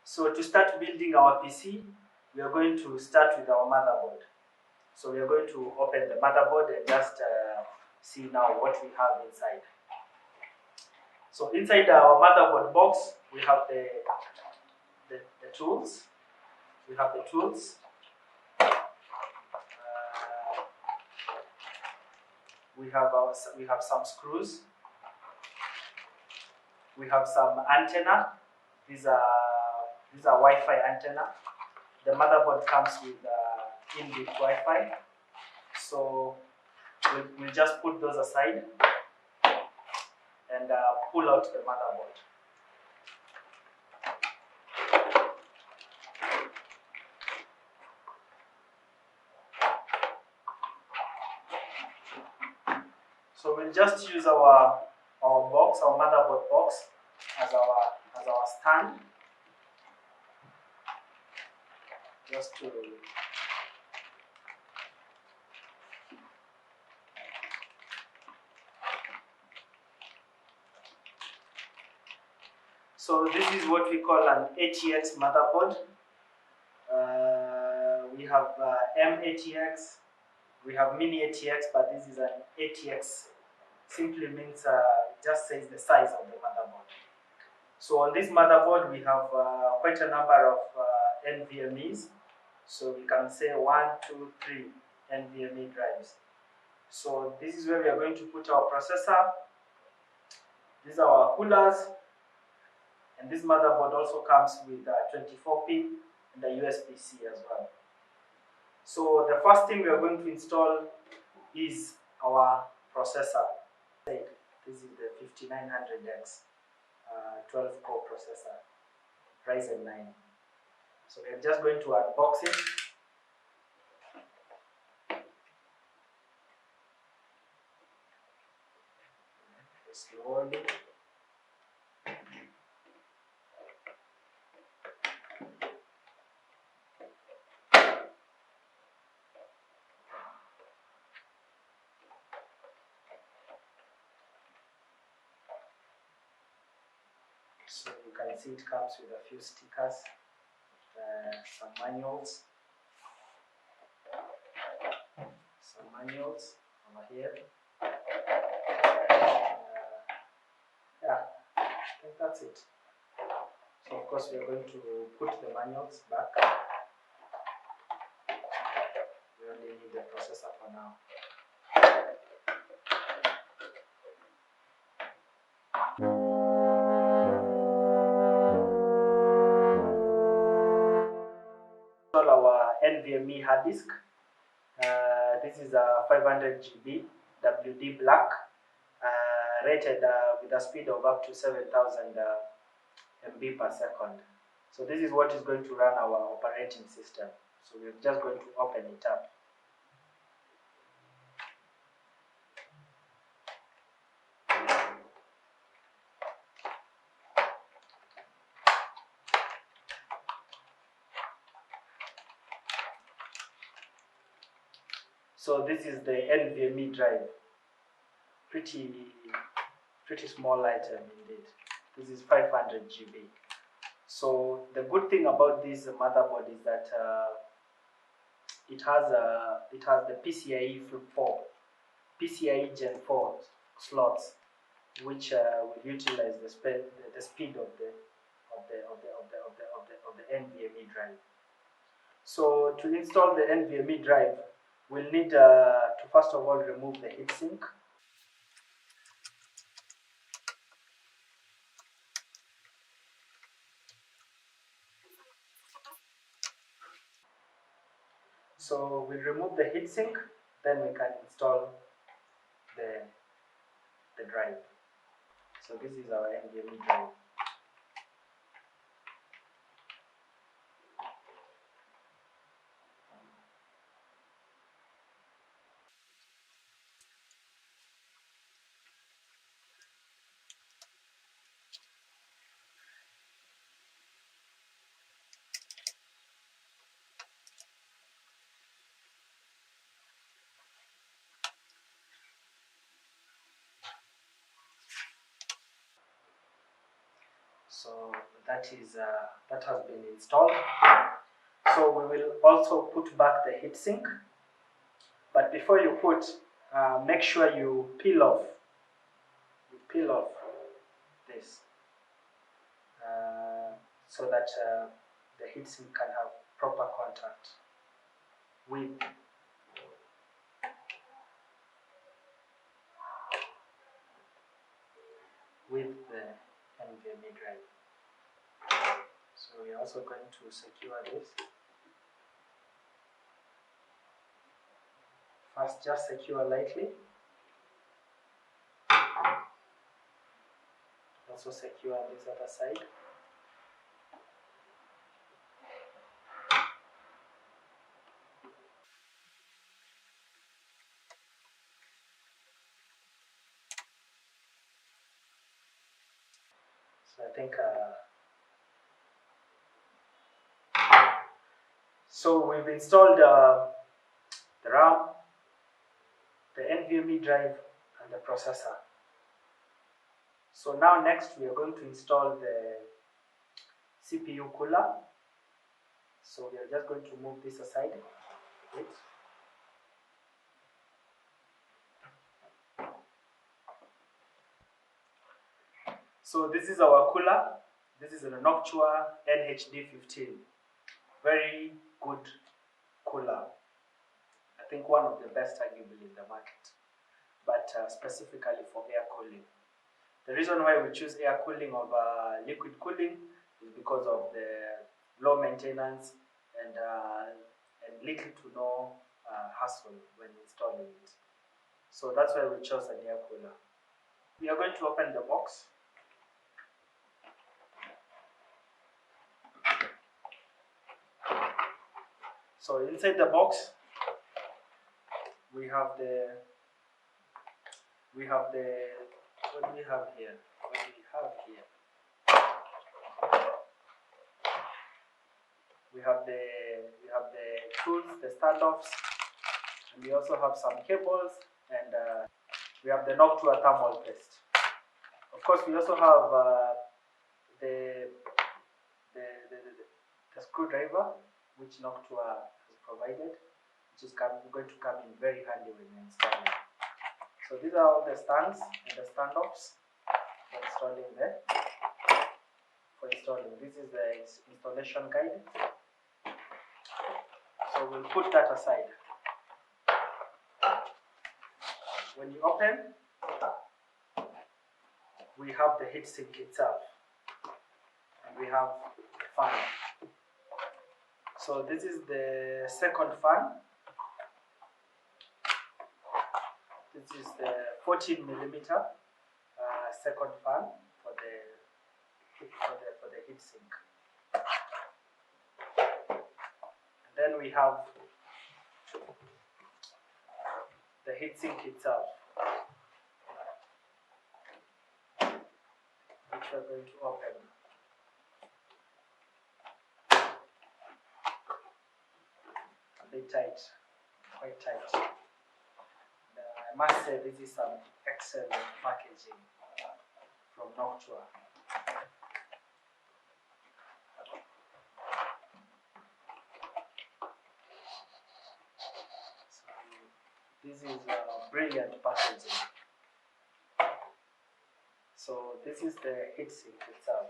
So to start building our PC, we are going to start with our motherboard. So we are going to open the motherboard and just see now what we have inside. So inside our motherboard box, we have the tools. We have the tools. We have some screws. We have some antenna. These are Wi-Fi antenna. The motherboard comes with inbuilt Wi-Fi. So we'll just put those aside and pull out the motherboard. So we'll just use our box, our motherboard box, as our stand, just to So this is what we call an ATX motherboard. We have M-ATX, we have mini ATX, but this is an ATX. Simply means just says the size of the motherboard. So on this motherboard we have quite a number of NVMEs. So we can say 1, 2, 3 NVMe drives. So this is where we are going to put our processor. These are our coolers. And this motherboard also comes with a 24 pin and a USB-C as well. So the first thing we are going to install is our processor. This is the 5900X 12-core processor, Ryzen 9. So we are just going to unbox it. Slowly. So you can see it comes with a few stickers, some manuals over here. Yeah, I think that's it. So of course we are going to put the manuals back. We only need the processor for now. Our NVMe hard disk. This is a 500 GB WD black, rated with a speed of up to 7,000 MB per second. So this is what is going to run our operating system. So we're just going to open it up. So this is the NVMe Drive. Pretty small item indeed. This is 500 GB. So the good thing about this motherboard is that it has the PCIe 4, PCIe Gen 4 slots, which will utilize the speed of the NVMe drive. So to install the NVMe drive, we'll need to first of all remove the heatsink. So we'll remove the heatsink, then we can install the drive. So this is our NVMe drive. So that has been installed. So we will also put back the heatsink, but before you put, make sure you peel off this so that the heatsink can have proper contact with the NVMe drive. So we are also going to secure this. First, just secure lightly. Also secure on this other side. So I think so we've installed the RAM, the NVMe drive, and the processor. So now next we are going to install the CPU cooler. So we are just going to move this aside. Wait. So this is our cooler. This is a Noctua NHD15. Very good cooler. I think one of the best arguably in the market, but specifically for air cooling. The reason why we choose air cooling over liquid cooling is because of the low maintenance and little to no hassle when installing it. So that's why we chose an air cooler. We are going to open the box. So inside the box, we have the what do we have here? We have the tools, the standoffs, and we also have some cables, and we have the Noctua thermal paste. Of course, we also have the screwdriver, which Noctua has provided, which is going to come in very handy when you install it. So these are all the stands and the standoffs for installing This is the installation guide. So we'll put that aside. When you open, we have the heatsink itself, and we have the fan. So this is the second fan. This is the 14mm second fan for the heatsink. And then we have the heatsink itself, which we are going to open. A bit tight, quite tight. I must say this is some excellent packaging from Noctua. So this is brilliant packaging. So this is the heatsink itself.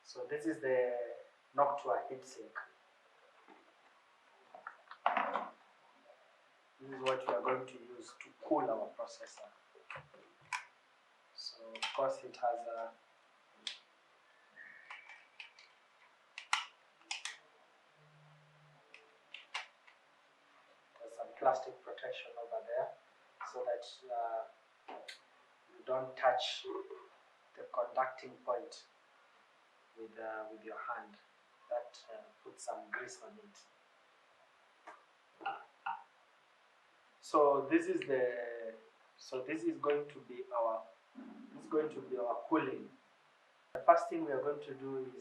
So this is the Noctua heatsink. This is what we are going to use to cool our processor. So of course it has some plastic protection over there so that you don't touch the conducting point with your hand. That puts some grease on it. So this is going to be our cooling. The first thing we are going to do is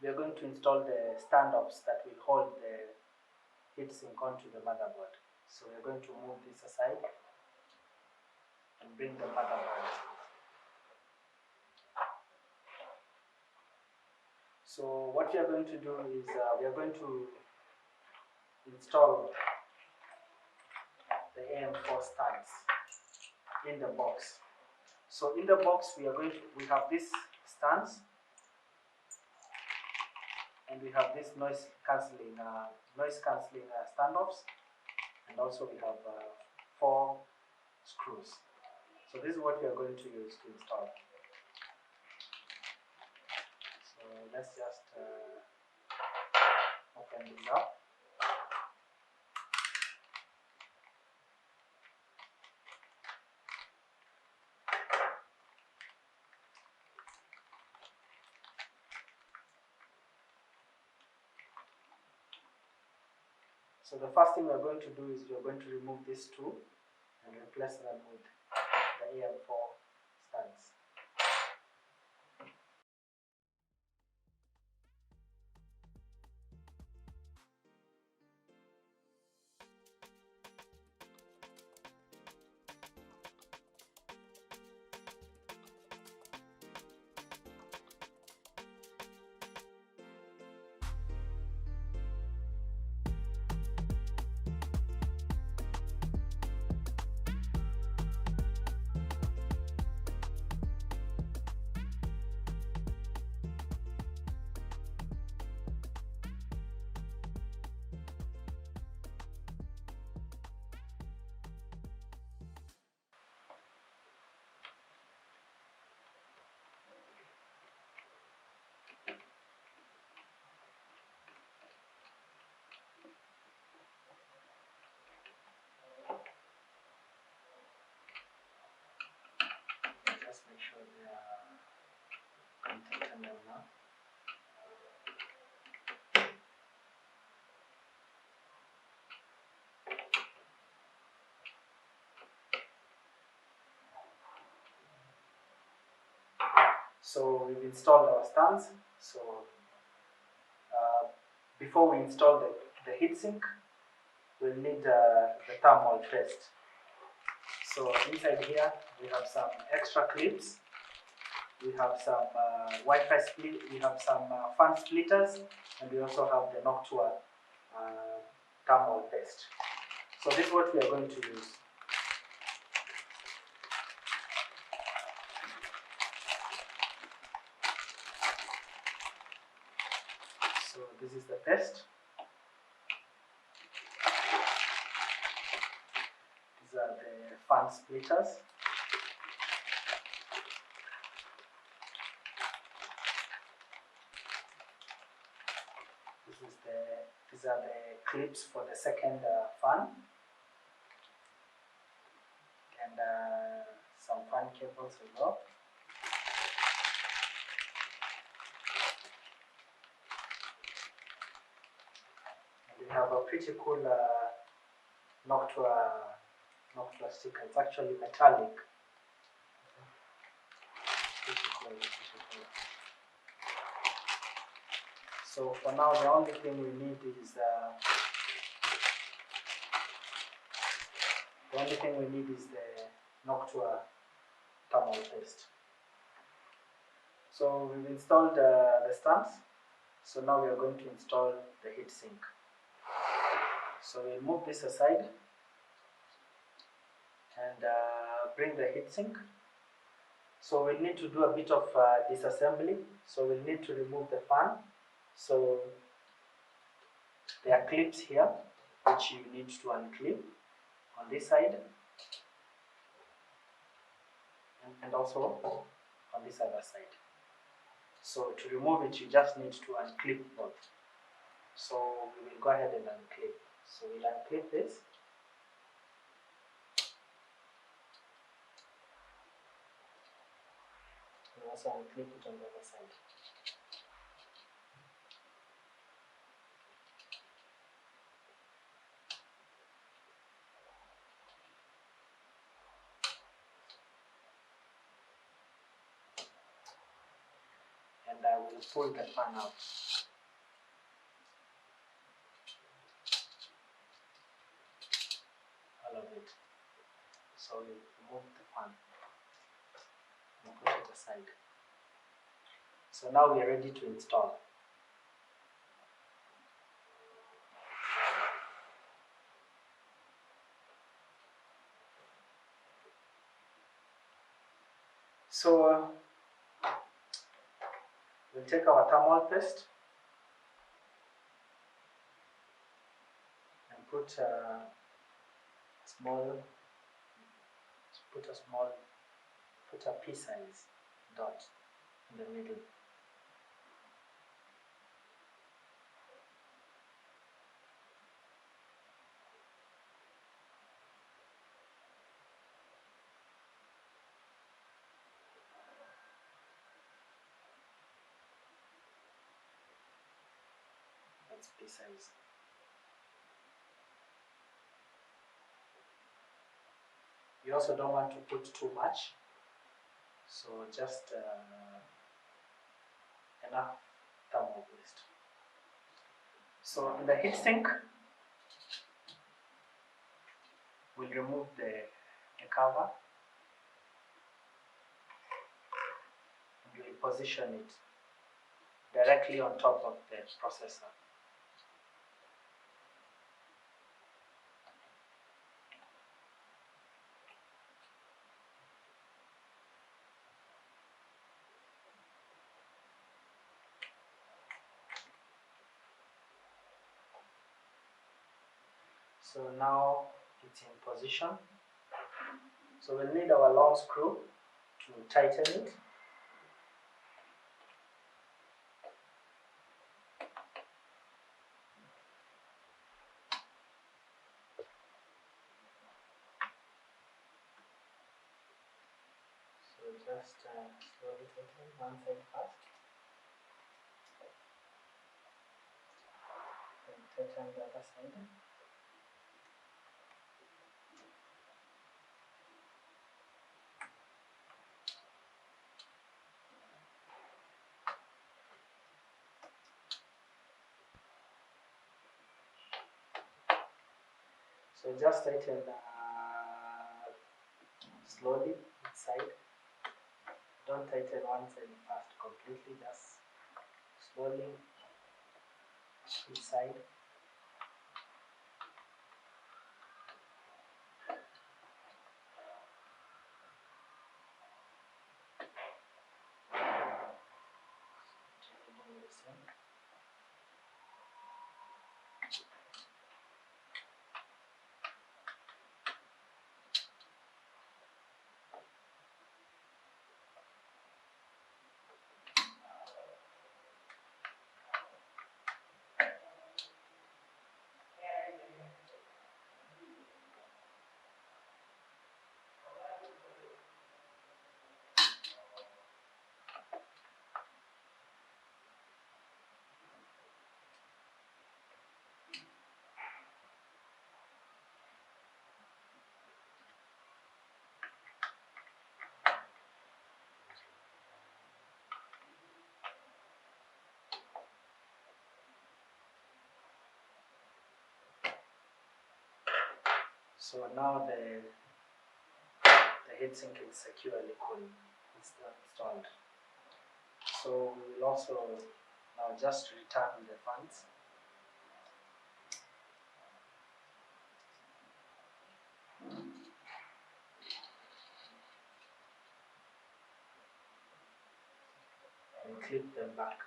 we are going to install the standoffs that will hold the heatsink onto the motherboard. So we're going to move this aside and bring the motherboard. So what we are going to do is we are going to install the AM4 stands in the box. So in the box we have this stands, and we have this noise cancelling standoffs, and also we have 4 screws. So this is what we are going to use to install. So let's just open this up. So the first thing we're going to do is we're going to remove these 2 and replace them with the AM4 stands. Just make sure they are contained now. So we've installed our stands. So before we install the heatsink, we'll need the thermal test. So inside here we have some extra clips, we have some Wi-Fi split, we have some fan splitters, and we also have the Noctua thermal test. So this is what we are going to use. So this is the test. These are the fan splitters. These are the clips for the second fan, and some fan cables as well. And we have a pretty cool Noctua sticker. It's actually metallic. Pretty cool. So for now, the only thing we need is the Noctua thermal test. So we've installed the stands. So now we are going to install the heatsink. So we'll move this aside and bring the heatsink. So we'll need to do a bit of disassembly. So we'll need to remove the fan. So there are clips here which you need to unclip on this side and also on this other side. So to remove it, you just need to unclip both. So we will go ahead and unclip. So we'll unclip this. We'll also unclip it on the other side. And I will pull the fan out. we remove the fan and put it aside. So now we are ready to install. So we'll take our thermal paste and put a pea-size dot in the middle. That's pea-size. You also don't want to put too much, so just enough thermal paste. So in the heatsink, we'll remove the cover and we'll position it directly on top of the processor. So now it's in position. So we'll need our long screw to tighten it. So just slowly tighten one side first. Then tighten the other side. So just tighten slowly inside. Don't tighten one side first completely, just slowly inside. So now the heatsink is securely installed. So we will also now just return the fans. And clip them back.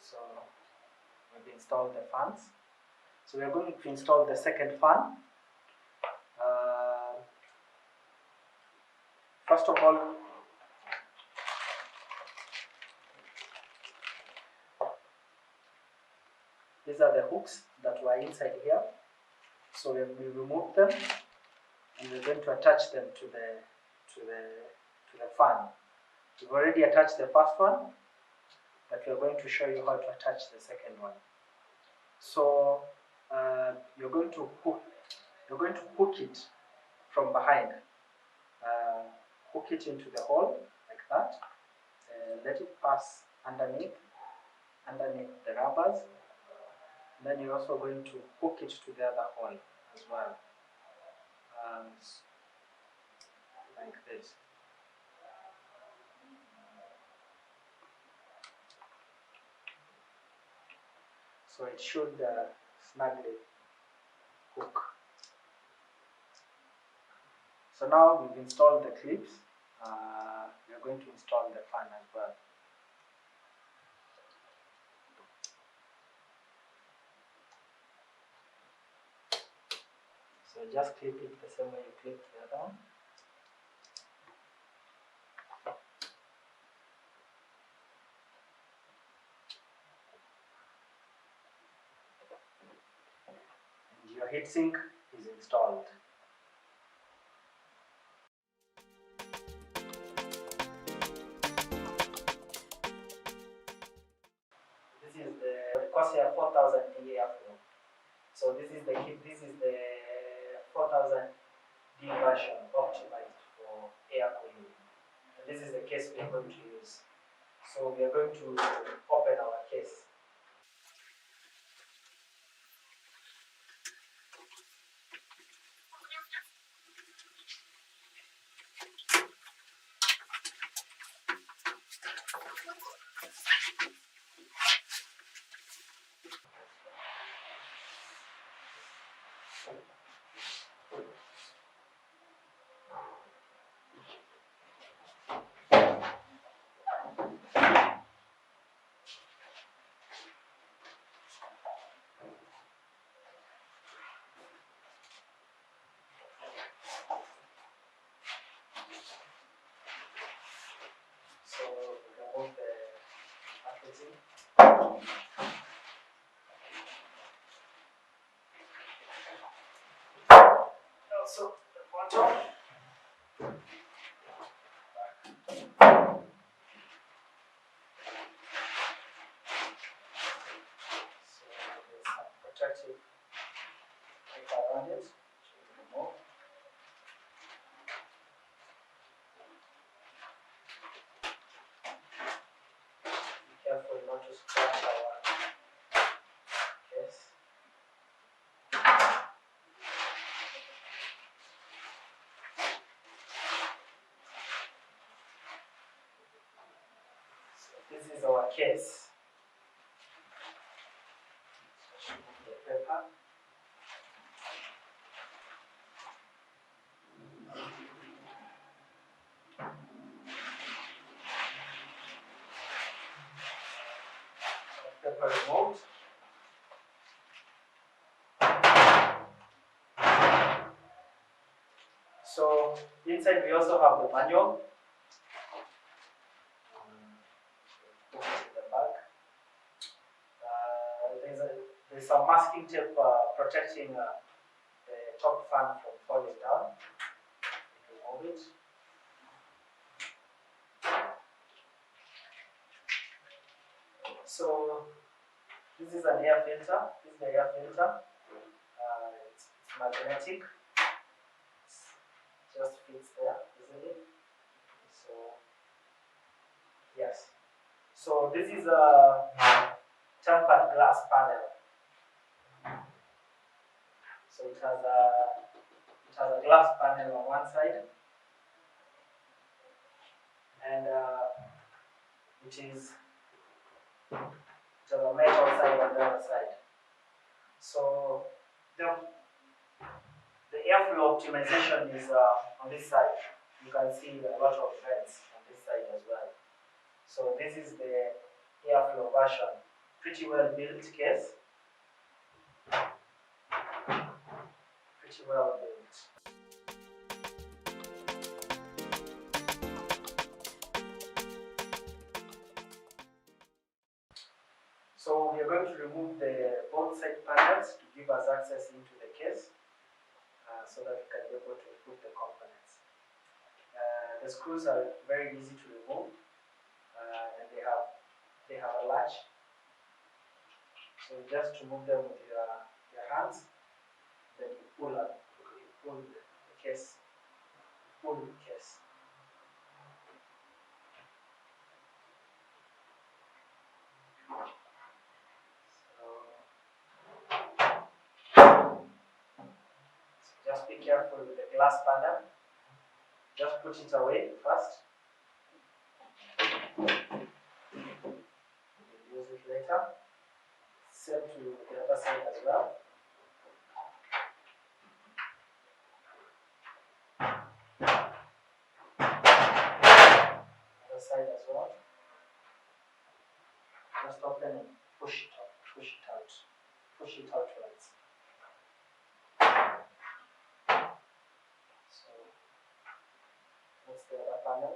So we've installed the fans. So we are going to install the second fan. First of all, these are the hooks that were inside here. So we remove them and we're going to attach them to the fan. We've already attached the first one, but we're going to show you how to attach the second one. So you're going to hook it from behind. Hook it into the hole like that. Let it pass underneath underneath the rubbers. And then you're also going to hook it to the other hole as well, like this. So it should snugly hook. So now we've installed the clips. We are going to install the fan as well. So just clip it the same way you clip the other one. And your heatsink is installed. This is the Corsair 4000D airflow. So this is the 4000D version optimized for air cooling. And this is the case we are going to use. So we are going to open our case. So we remove the packaging. Also the bottom. So there's some protective tape around it, which we remove. Be careful not to scratch our case. So this is our case. Remove the paper. Paper removed. So inside we also have the manual. Put it in the back. There's some masking tape protecting the top fan from falling down. Remove it. So this is an air filter. This is the air filter. It's magnetic. It just fits there easily. So yes. So this is a tempered glass panel. So it has a glass panel on one side, and it has a metal side on the other side. So the airflow optimization is on this side. You can see a lot of vents on this side as well. So this is the airflow version. Pretty well built case. Pretty well built. So we are going to remove the both side panels to give us access into the case, so that we can be able to put the components. The screws are very easy to remove, and they have a latch. So just remove them with your hands, then you pull the case, pull the case. Just be careful with the glass panel. Just put it away first. We'll use it later. Same to the other side as well. Other side as well. Just open and push it out, push it out, push it outwards. So that's the other panel.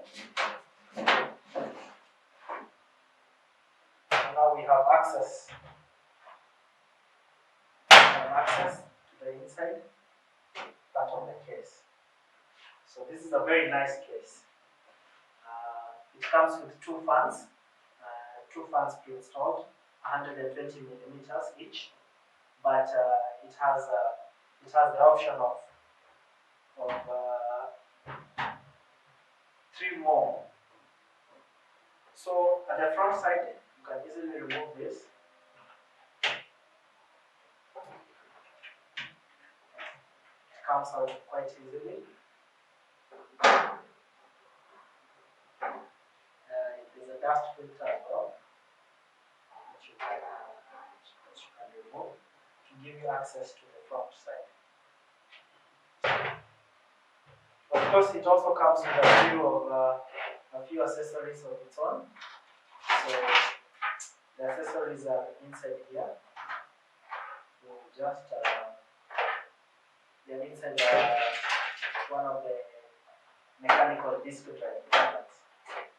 And now we have access. Access to the inside part of the case. So this is a very nice case. It comes with two fans pre-installed, 120 millimeters each, but it has the option of 3 more. So at the front side, you can easily remove this. Comes out quite easily. There's a dust filter as well, which you can remove to give you access to the front side. Of course, it also comes with a few accessories of its own. So the accessories are inside here. We'll just they're inside one of the mechanical disk drive components.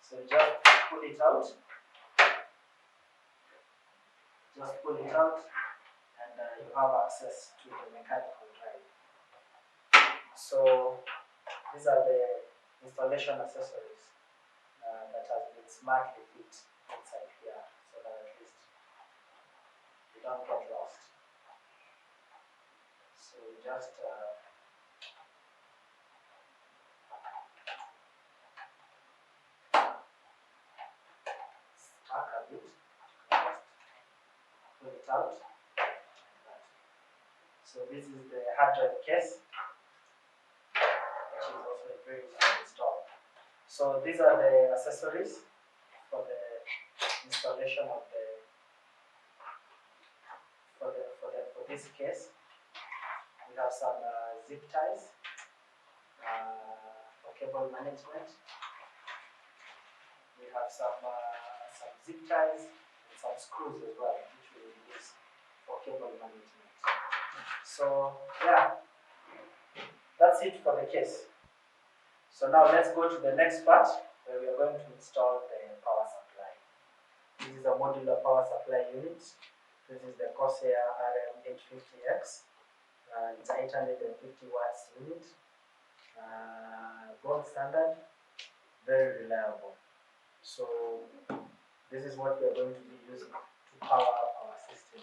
So just pull it out. Just pull it out, and you have access to the mechanical drive. So these are the installation accessories that have been smartly fit inside here, so that at least you don't get lost. So we just stuck a bit, just pull it out. So this is the hard drive case, which is also very easy to install. So these are the accessories for the installation of for this case. We have some zip ties for cable management. We have some zip ties and some screws as well, which we will use for cable management. So yeah, that's it for the case. So now let's go to the next part, where we are going to install the power supply. This is a modular power supply unit. This is the Corsair RM850X. It's an 850 watts unit. Gold standard, very reliable. So this is what we are going to be using to power up our system.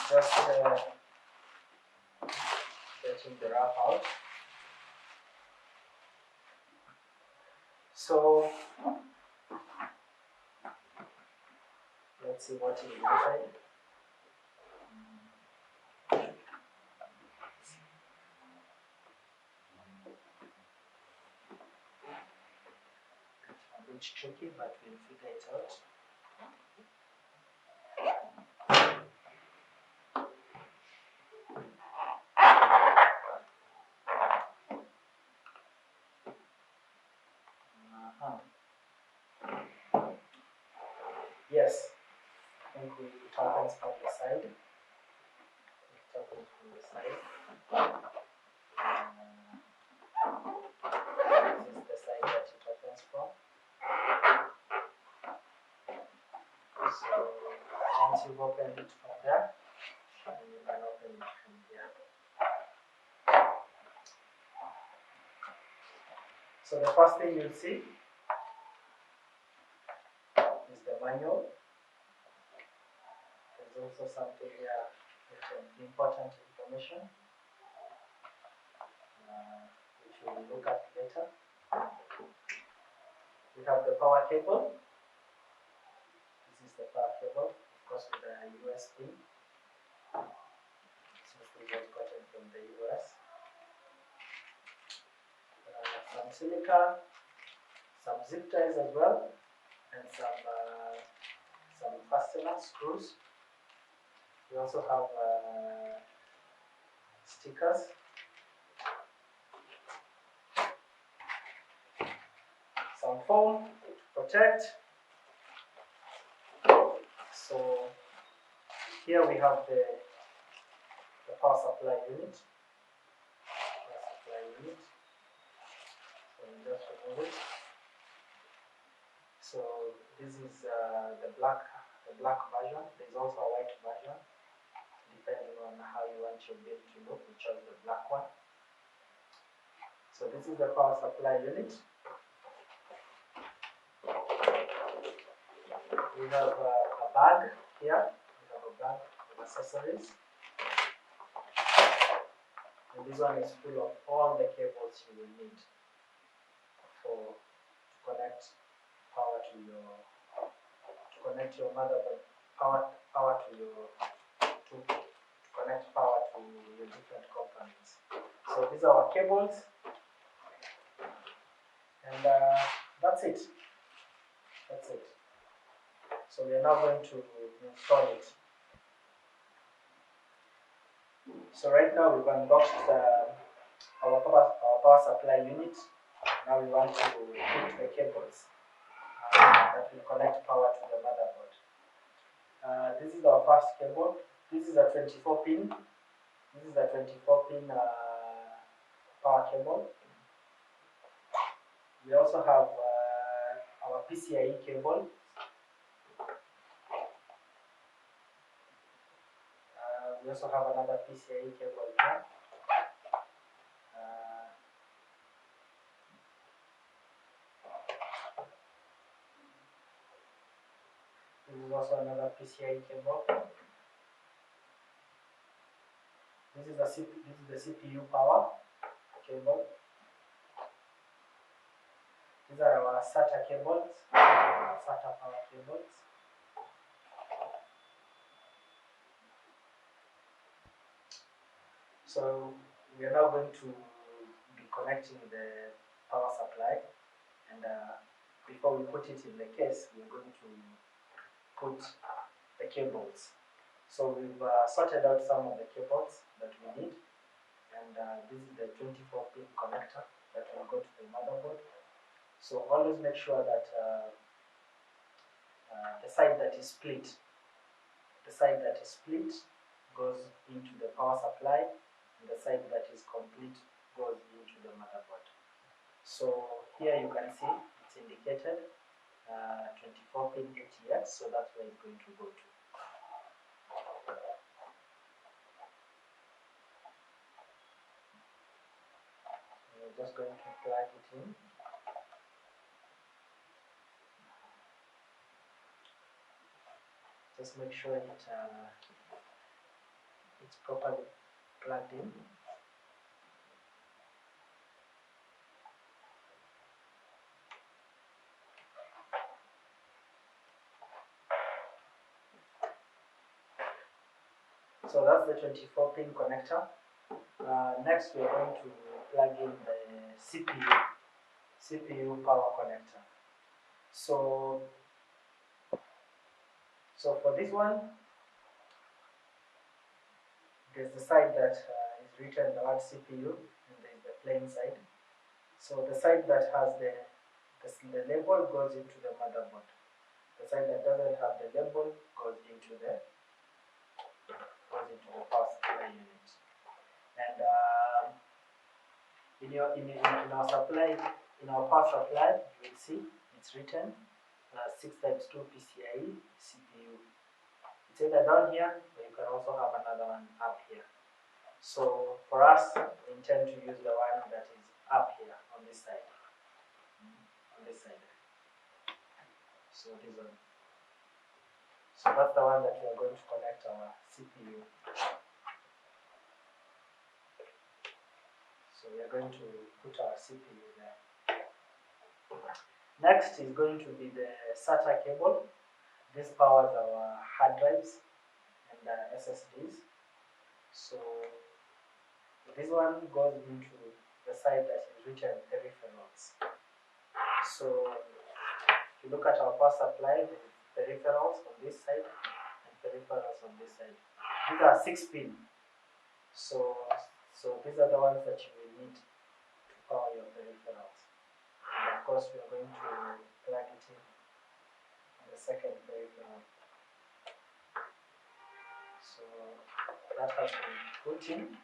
Just getting the wrap out. So let's see what is inside. A bit tricky, but we'll figure it out. Yes, I think it opens from the side. It opens from the side. This is the side that it opens from. So once you've opened it from there, and you can open it from here. So the first thing you'll see is the manual. There's also something here important information which we will look at later. We have the power cable. This is the power cable, of course, with the USB. Since this was gotten from the US. Some silica, some zip ties as well, and some fastener screws. We also have stickers. Some foam to protect. So here we have the power supply unit. So we just remove it. So this is the black version. There is also a white version, depending on how you want your build to look. We chose the black one. So this is the power supply unit. We have a bag here. We have a bag with accessories. And this one is full of all the cables you will need to connect power to your motherboard, power to connect power to your different components. So these are our cables, and that's it. So we are now going to install it. So right now we've unboxed our power supply unit. Now we want to put the cables that will connect power to the motherboard. This is our first cable. This is a 24 pin. This is a 24 pin power cable. We also have our PCIe cable. We also have another PCIe cable here. This is also another PCIe cable. This is the CPU power cable. These are our SATA cables, SATA power cables. So we are now going to be connecting the power supply, and before we put it in the case, we are going to put the cables. So we've sorted out some of the cables that we need, and this is the 24 pin connector that will go to the motherboard. So always make sure that the side that is split goes into the power supply, and the side that is complete goes into the motherboard. So here you can see it's indicated 24 pin ATX, so that's where it's going to go to. We're just going to plug it in. Just make sure it's properly plugged in. So that's the 24 pin connector. Next we are going to plug in the CPU power connector. So for this one, there's the side that is written the word CPU, and there's the plain side. So the side that has the label goes into the motherboard. The side that doesn't have the label goes into the power supply unit. And in our power supply, you will see it's written 6x2 PCIe CPU. It's either down here, or you can also have another one up here. So for us, we intend to use the one that is up here on this side. So this one. So So that's the one that we are going to connect our CPU. So we are going to put our CPU there. Next is going to be the SATA cable. This powers our hard drives and SSDs. So this one goes into the side that is written peripherals. So if you look at our power supply, there is peripherals on this side and peripherals on this side. These are 6-pin. So these are the ones that you will need to power your peripherals. And of course, we are going to plug it in the second peripheral. So that has been put in.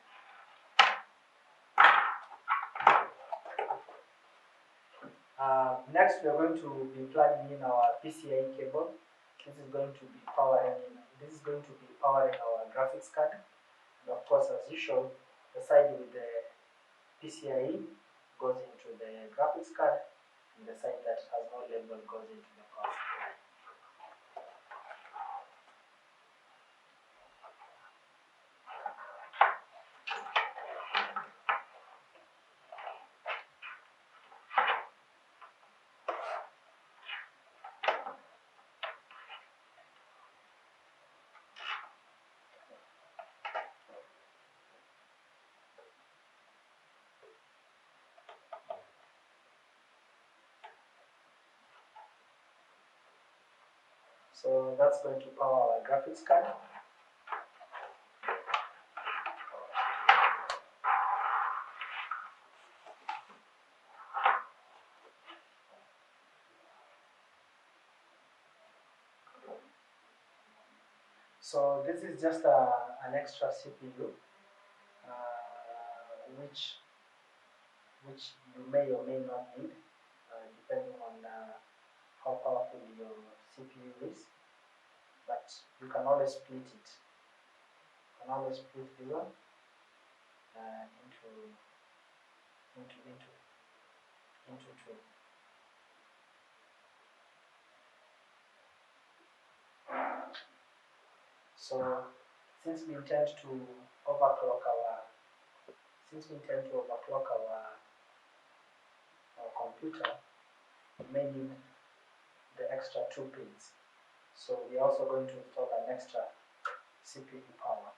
Next, we are going to be plugging in our PCIe cable. This is going to be powering our graphics card. And of course, as usual, the side with the PCIe goes into the graphics card, and the side that has no label goes into the power supply. So that's going to power our graphics card. So this is just an extra CPU, which you may or may not need, depending on how powerful your CPU is. But you can always split it. You can always split this one into two. So since we intend to overclock our computer, we may need the extra 2 pins. So we are also going to install an extra CPU power.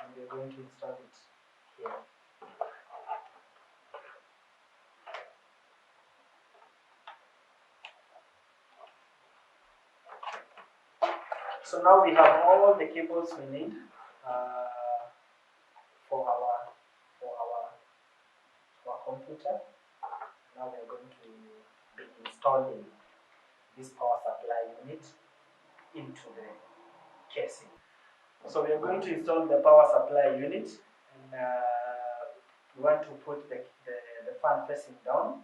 And we are going to install it here. So now we have all the cables we need for our computer. Now we are going to be installing this power supply unit into the casing. So we are going to install the power supply unit, and we want to put the fan facing down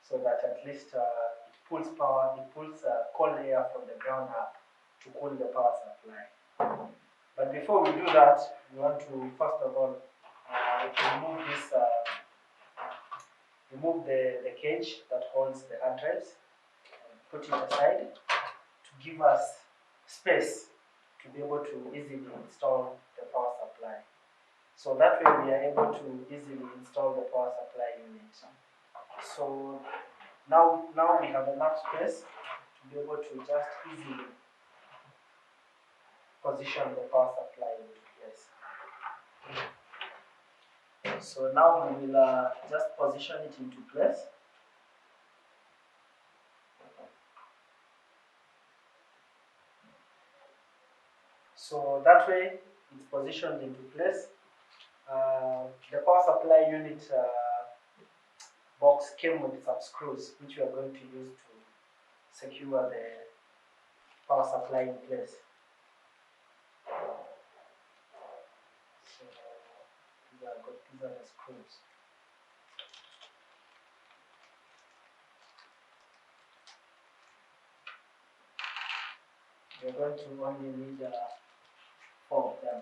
so that at least it pulls cold air from the ground up to cool the power supply. But before we do that, we want to first of all remove the cage that holds the hard drives and put it aside to give us space to be able to easily install the power supply. So that way we are able to easily install the power supply unit. So now we have enough space to be able to just easily position the power supply into place. So now we will just position it into place. So that way it's positioned into place. The power supply unit box came with some screws which we are going to use to secure the power supply in place. So these are the screws. We're going to only need 4 of them.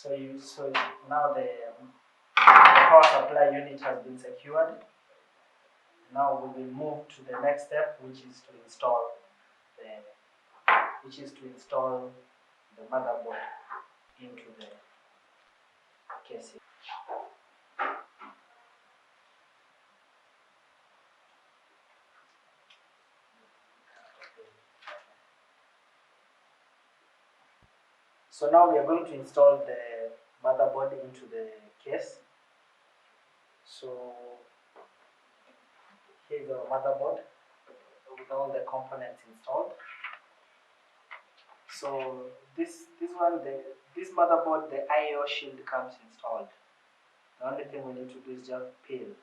So now the power supply unit has been secured. Now we will move to the next step, which is to install the motherboard into the casing. So now we are going to install the motherboard into the case. So here is our motherboard with all the components installed. So this motherboard, the I/O shield comes installed. The only thing we need to do is just peel.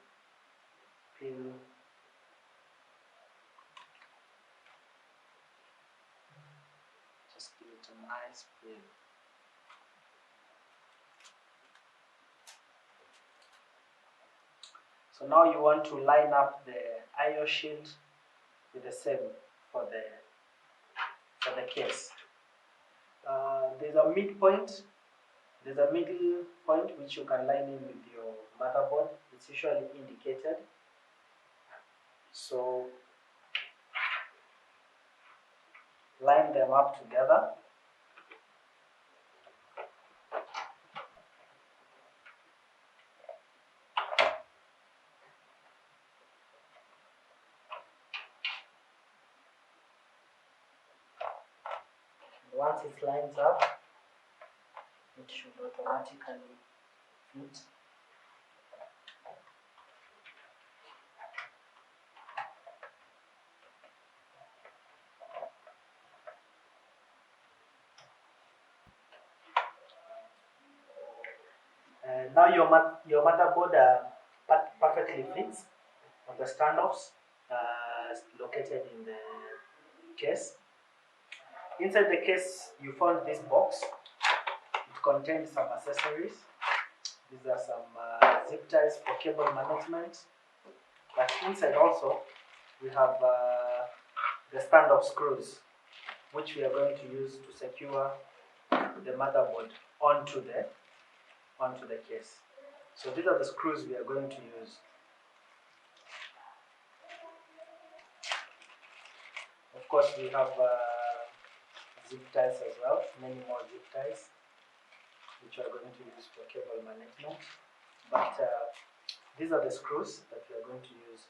Just give it a nice peel. So now you want to line up the I/O shield with the same for the case. There's a midpoint. There's a middle point which you can line in with your motherboard. It's usually indicated. So line them up together. Once it lines up, it should automatically fit. Now your motherboard perfectly fits on the standoffs located in the case. Inside the case, you found this box. It contains some accessories. These are some zip ties for cable management. But inside also, we have the standoff screws, which we are going to use to secure the motherboard onto the case. So these are the screws we are going to use. Of course, we have zip ties as well, many more zip ties, which we are going to use for cable management. But these are the screws that we are going to use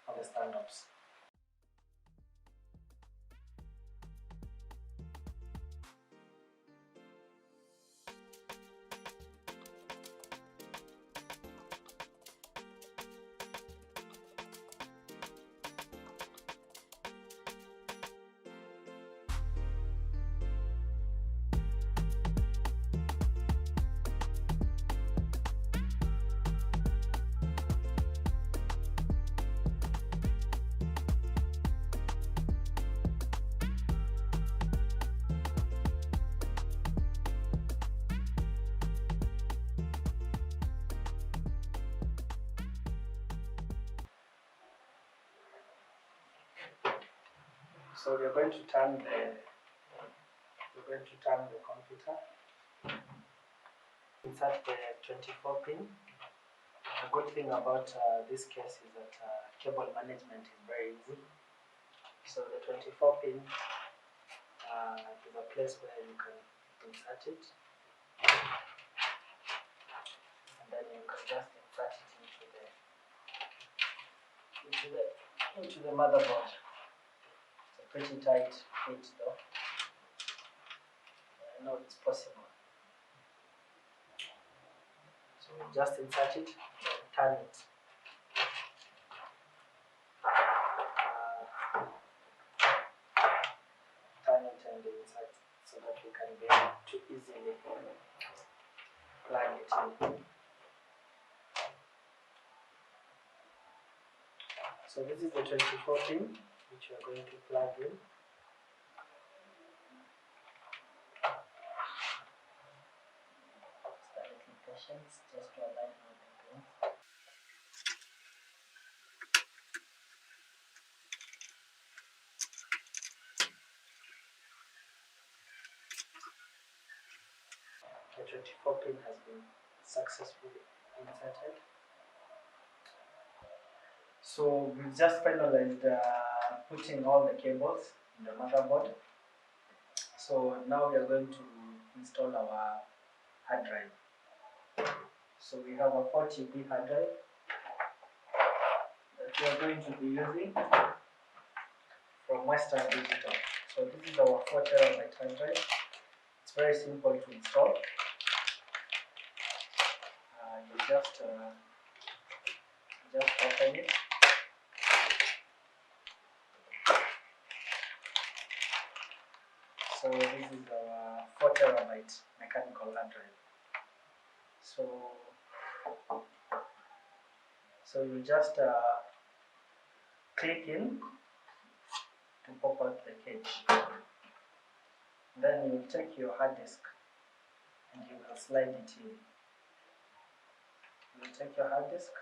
on the stand-ups. So we are going to turn the computer. Insert the 24 pin. The good thing about this case is that cable management is very easy. So the 24 pin is a place where you can insert it, and then you can just insert it into the motherboard. Pretty tight fit though. I know it's possible. So we just insert it and turn it. Turn it and insert so that we can be able to easily plug it in. So this is the 24 pin which we are going to plug in. Just a little patience, just to align all the pins. The 24 pin has been successfully inserted. So we've just finalized putting all the cables in the motherboard. So now we are going to install our hard drive. So we have a 40 GB hard drive that we are going to be using from Western Digital. So this is our 4 terabyte hard drive. It's very simple to install. You just open it. So this is our 4 terabyte mechanical hard drive. So you just click in to pop out the cage. Then you take your hard disk and you will slide it in. You take your hard disk,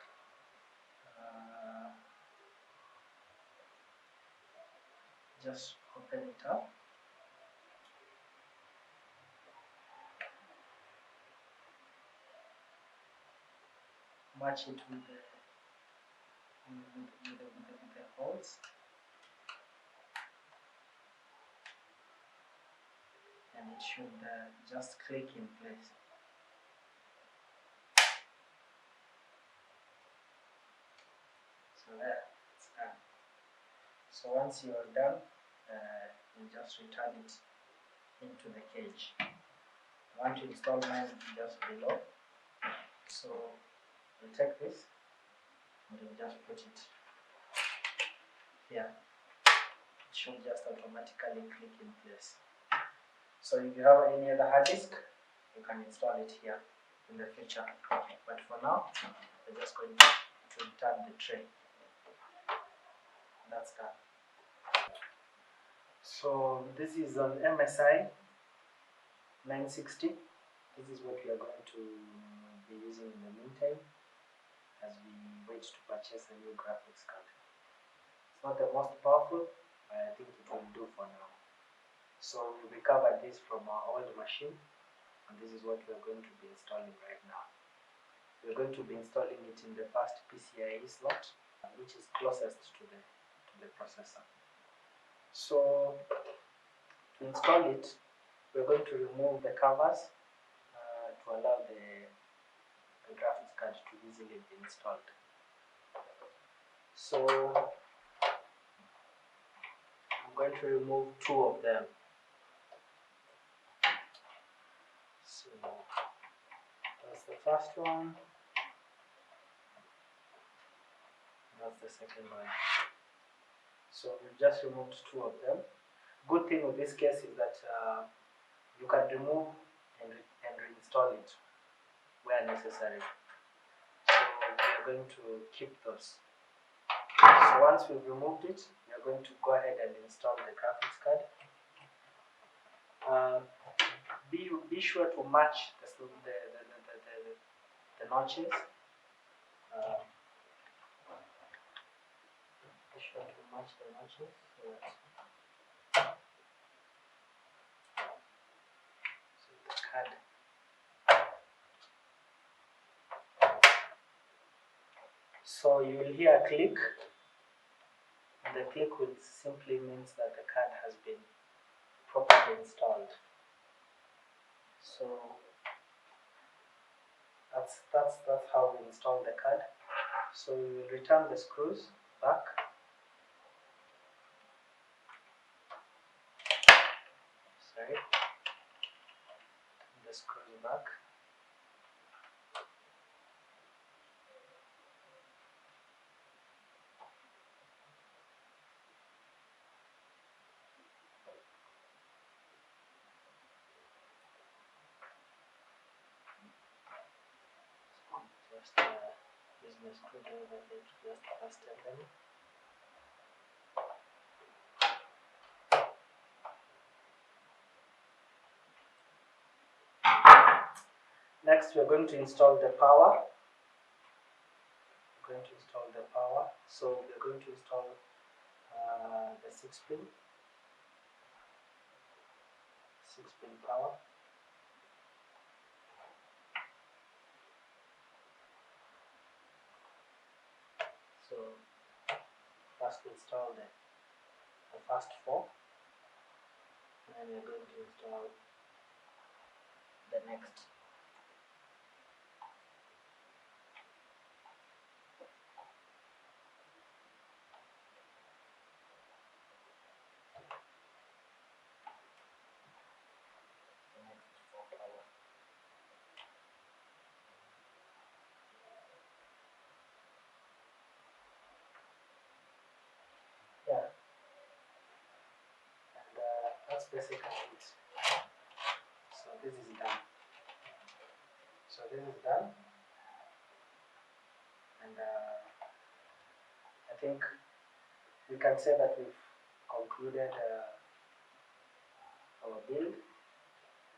just open it up. Match it with the holes, and it should just click in place. So there, it's done. So once you are done, you just return it into the cage. I want to install mine just below. So you take this and you just put it here. It should just automatically click in place. So if you have any other hard disk, you can install it here in the future. But for now, we're just going to return the tray. That's done. So this is on MSI 960. This is what we are going to be using in the meantime as we wait to purchase a new graphics card. It's not the most powerful, but I think it will do for now. So we recovered this from our old machine, and this is what we are going to be installing right now. We are going to be installing it in the first PCIe slot, which is closest to the processor. So to install it, we are going to remove the covers to allow the graphics card to easily be installed. So I'm going to remove 2 of them. So that's the first one. That's the second one. So we've just removed 2 of them. Good thing with this case is that you can remove and reinstall it where necessary. So we are going to keep those. So once we've removed it, we are going to go ahead and install the graphics card. Be sure to match the notches. Be sure to match the notches so the card. So you will hear a click, and the click will simply means that the card has been properly installed. So that's how we install the card. So we will return the screws back. Sorry, the screws back. Just use the screwdriver to just fasten them. Next, we are going to install the power. We're going to install the power. So we are going to install the 6-pin power. first install the first four, and we're going to install the next. Yeah, and that's basically it. So this is done. So this is done, and I think we can say that we've concluded our build.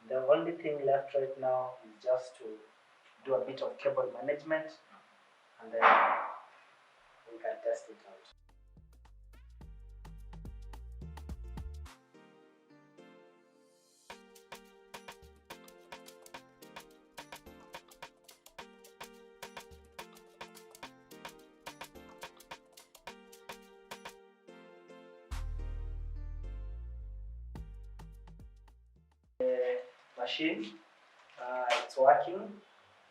The only thing left right now is just to do a bit of cable management, and then we can test it out. The machine, it's working,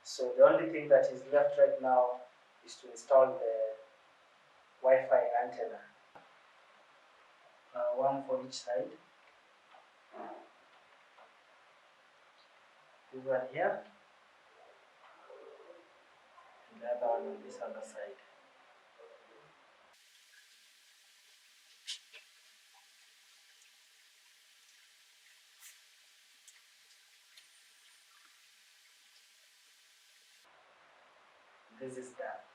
so the only thing that is left right now is to install the Wi-Fi antenna, one for each side. This one here, and the other one on this other side. This is done.